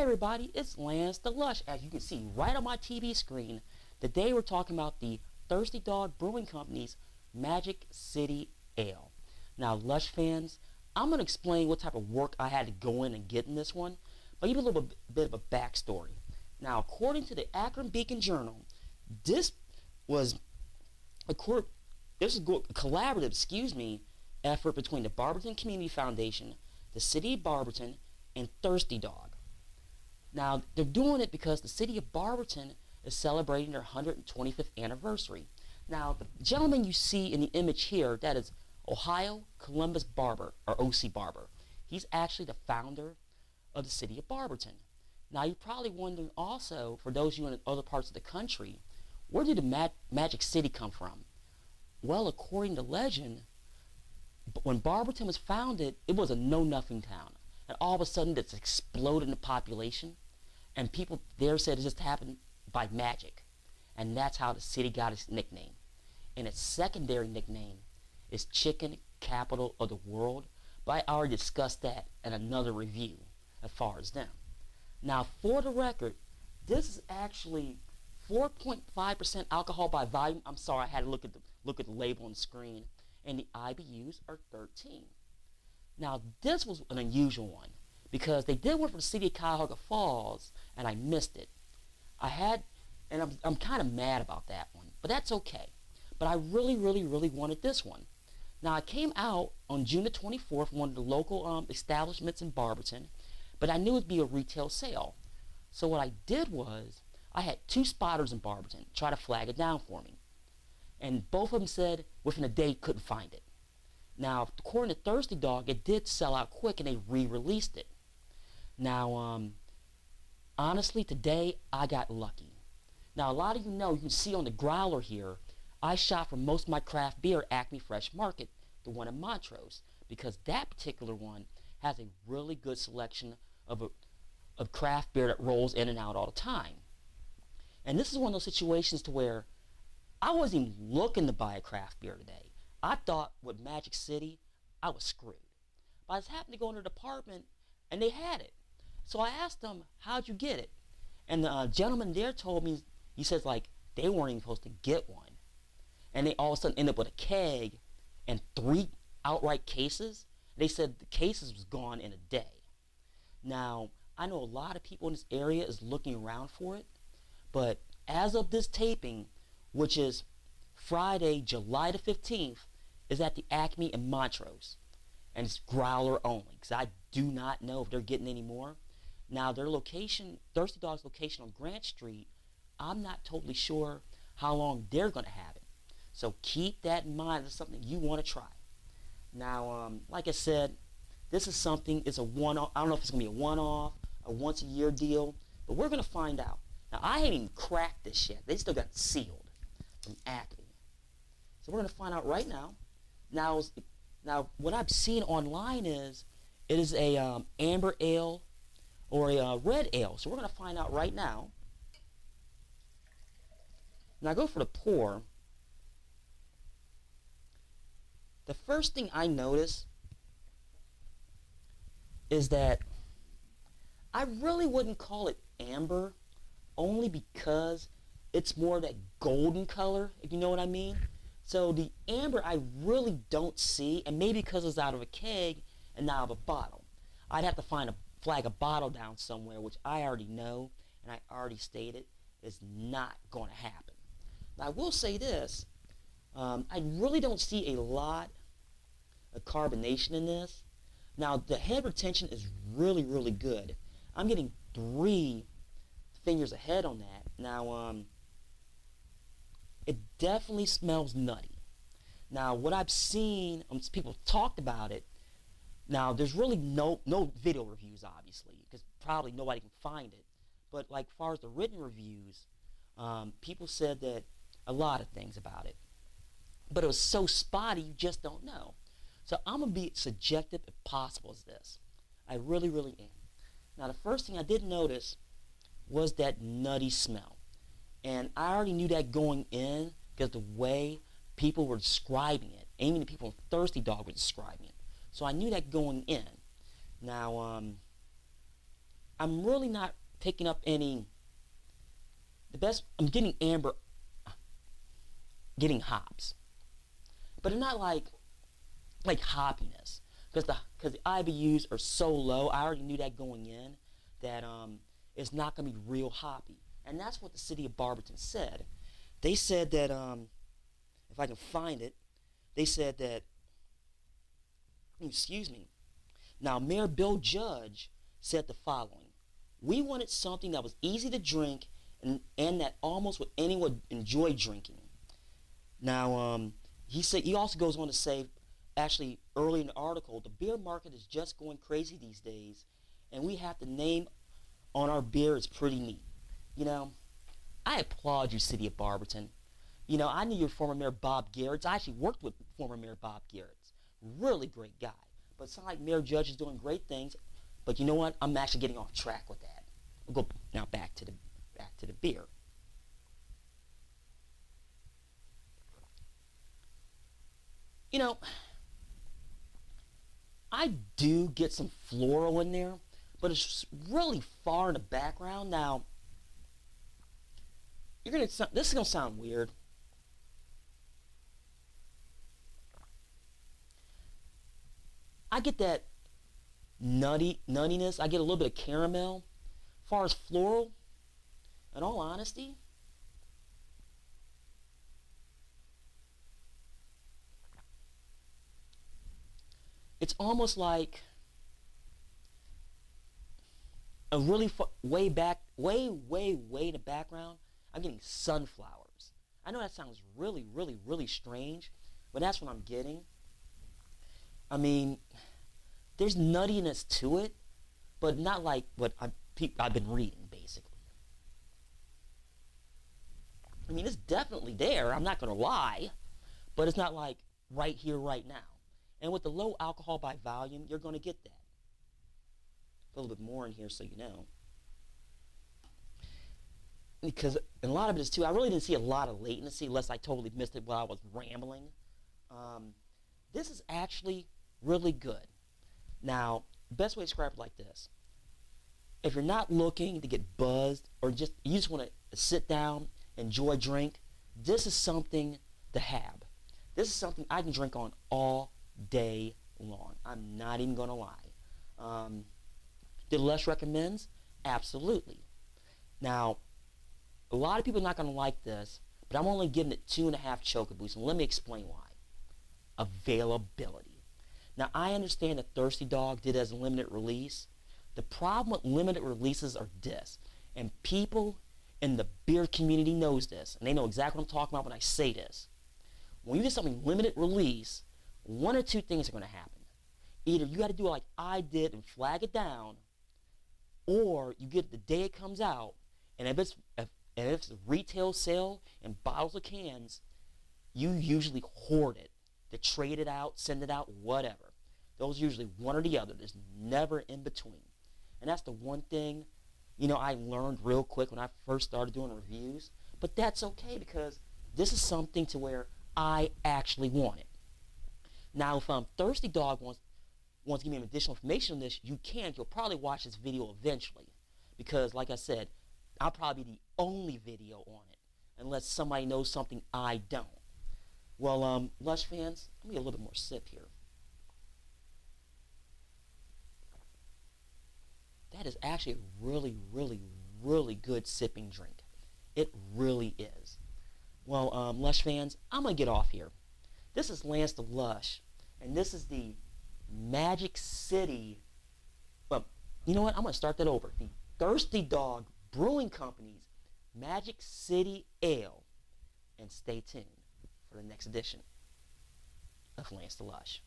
Hey everybody, it's Lance the Lush. As you can see right on my TV screen, today we're talking about the Thirsty Dog Brewing Company's Magic City Ale. Now Lush fans, I'm going to explain what type of work I had to go in and get in this one, but give you a little bit of a backstory. Now according to the Akron Beacon Journal, this was a collaborative effort between the Barberton Community Foundation, the City of Barberton, and Thirsty Dog. Now, they're doing it because the city of Barberton is celebrating their 125th anniversary. Now, the gentleman you see in the image here, that is Ohio Columbus Barber, or O.C. Barber. He's actually the founder of the city of Barberton. Now, you're probably wondering also, for those of you in other parts of the country, where did the Magic City come from? Well, according to legend, when Barberton was founded, it was a know-nothing town. And all of a sudden, it's exploded in population. And people there said it just happened by magic. And that's how the city got its nickname. And its secondary nickname is Chicken Capital of the World. But I already discussed that in another review as far as them. Now, for the record, this is actually 4.5% alcohol by volume. I'm sorry, I had to look at the label on the screen. And the IBUs are 13. Now, this was an unusual one because they did one for the city of Cuyahoga Falls, and I missed it. I'm kind of mad about that one, but that's okay. But I really wanted this one. Now, I came out on June the 24th from one of the local establishments in Barberton, but I knew it would be a retail sale. So what I did was I had two spotters in Barberton try to flag it down for me, and both of them said within a day couldn't find it. Now, according to Thirsty Dog, it did sell out quick and they re-released it. Now, honestly, today I got lucky. Now, a lot of you know, you can see on the growler here, I shop for most of my craft beer at Acme Fresh Market, the one in Montrose, because that particular one has a really good selection of craft beer that rolls in and out all the time. And this is one of those situations to where I wasn't even looking to buy a craft beer today. I thought with Magic City, I was screwed. But I just happened to go in the department and they had it. So I asked them, how'd you get it? And the gentleman there told me, he says like, they weren't even supposed to get one. And they all of a sudden ended up with a keg and 3 outright cases. They said the cases was gone in a day. Now, I know a lot of people in this area is looking around for it. But as of this taping, which is Friday, July the 15th, is at the Acme in Montrose. And it's growler only, because I do not know if they're getting any more. Now, their location, Thirsty Dog's location on Grant Street, I'm not totally sure how long they're going to have it. So keep that in mind. It's something you want to try. Now, like I said, this is something, it's a one-off. I don't know if it's going to be a one-off, a once-a-year deal, but we're going to find out. Now, I haven't even cracked this yet. They still got it sealed from Acme. So we're going to find out right now. Now, what I've seen online is it is a amber ale or a red ale. So we're going to find out right now. Now, I go for the pour. The first thing I notice is that I really wouldn't call it amber, only because it's more that golden color, if you know what I mean. So the amber I really don't see, and maybe because it's out of a keg and not out of a bottle. I'd have to flag a bottle down somewhere, which I already know, and I already stated is not going to happen. Now I will say this, I really don't see a lot of carbonation in this. Now the head retention is really good. I'm getting 3 fingers ahead on that. Now, it definitely smells nutty. Now, what I've seen, people talked about it. Now, there's really no video reviews, obviously, because probably nobody can find it. But like, as far as the written reviews, people said that a lot of things about it. But it was so spotty, you just don't know. So I'm going to be subjective if possible as this. I really am. Now, the first thing I did notice was that nutty smell. And I already knew that going in because the way people were describing it, even the people in Thirsty Dog were describing it. So I knew that going in. Now, I'm really not picking up any. The best I'm getting amber, getting hops, but they're not like hoppiness because the IBUs are so low. I already knew that going in that it's not gonna be real hoppy, and that's what the city of Barberton said. They said that if I can find it, they said that excuse me. Now Mayor Bill Judge said the following: "We wanted something that was easy to drink and that almost what anyone would enjoy drinking." Now, he also goes on to say, actually early in the article, the beer market is just going crazy these days, and we have the name on our beer is pretty neat. You know, I applaud you, City of Barberton. You know, I knew your former mayor Bob Garrett's. I actually worked with former mayor Bob Garrett's. Really great guy. But it's not like Mayor Judge is doing great things. But you know what? I'm actually getting off track with that. We'll go now back to the beer. You know, I do get some floral in there, but it's really far in the background. Now, this is gonna sound weird. I get that nuttiness. I get a little bit of caramel. As far as floral, in all honesty, it's almost like a really way back, way in the background. I'm getting sunflowers. I know that sounds really strange, but that's what I'm getting. I mean, there's nuttiness to it, but not like what I've been reading, basically. I mean, it's definitely there. I'm not gonna lie, but it's not like right here, right now. And with the low alcohol by volume, you're gonna get that. Put a little bit more in here so you know. Because and a lot of it is too, I really didn't see a lot of latency unless I totally missed it while I was rambling. Um, this is actually really good. Now, best way to describe it like this. If you're not looking to get buzzed or you just want to sit down, enjoy a drink, this is something to have. This is something I can drink on all day long. I'm not even going to lie. Did Lush recommends? Absolutely. Now, a lot of people are not going to like this, but I'm only giving it 2.5 chokaboos, and let me explain why. Availability. Now, I understand that Thirsty Dog did as a limited release. The problem with limited releases are this, and people in the beer community knows this, and they know exactly what I'm talking about when I say this. When you do something limited release, one or two things are going to happen. Either you got to do it like I did and flag it down, or you get it the day it comes out, and if it's a retail sale in bottles or cans, you usually hoard it to trade it out, send it out, whatever. Those are usually one or the other. There's never in between. And that's the one thing, I learned real quick when I first started doing reviews. But that's okay because this is something to where I actually want it. Now, if Thirsty Dog wants to give me additional information on this, you can. You'll probably watch this video eventually. Because, like I said, I'll probably be the only video on it. Unless somebody knows something I don't. Well, Lush fans, let me get a little bit more sip here. That is actually a really good sipping drink. It really is. Well, Lush fans, I'm going to get off here. This is Lance the Lush, and this is the Magic City. Well, you know what? I'm going to start that over. The Thirsty Dog Brewing Company's Magic City Ale. And stay tuned for the next edition of Lance the Lush.